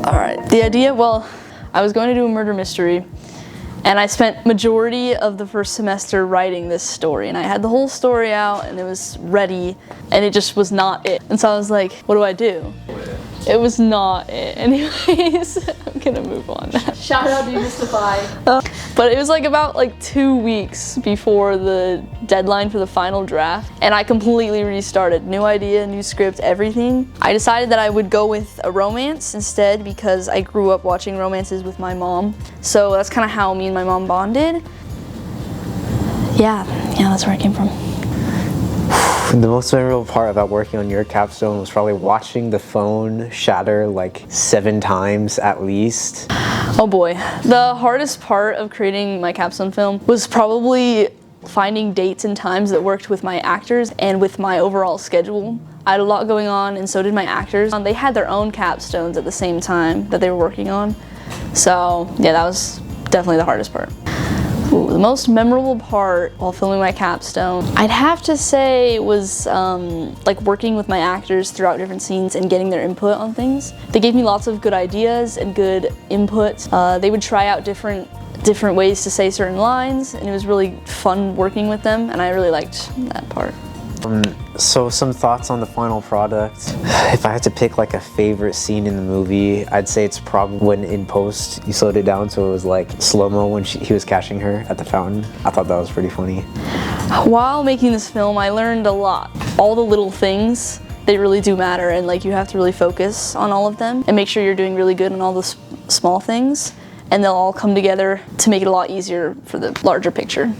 All right, the idea, well, I was going to do a murder mystery, and I spent majority of the first semester writing this story, and I had the whole story out and it was ready, and it just was not it. And so I was like, what do I do? It was not it. Anyways, I'm gonna move on now. Shout out to Demystify. But it was like about 2 weeks before the deadline for the final draft, and I completely restarted. New idea, new script, everything. I decided that I would go with a romance instead because I grew up watching romances with my mom. So that's kind of how me and my mom bonded. Yeah, that's where I came from. The most memorable part about working on your capstone was probably watching the phone shatter 7 times at least. Oh boy. The hardest part of creating my capstone film was probably finding dates and times that worked with my actors and with my overall schedule. I had a lot going on, and so did my actors. They had their own capstones at the same time that they were working on. So yeah, that was definitely the hardest part. Ooh, the most memorable part while filming my capstone, I'd have to say was working with my actors throughout different scenes and getting their input on things. They gave me lots of good ideas and good input. They would try out different ways to say certain lines, and it was really fun working with them, and I really liked that part. So some thoughts on the final product. If I had to pick a favorite scene in the movie, I'd say it's probably when in post you slowed it down so it was slow-mo when he was catching her at the fountain. I thought that was pretty funny. While making this film, I learned a lot. All the little things, they really do matter, and you have to really focus on all of them and make sure you're doing really good on all the small things, and they'll all come together to make it a lot easier for the larger picture.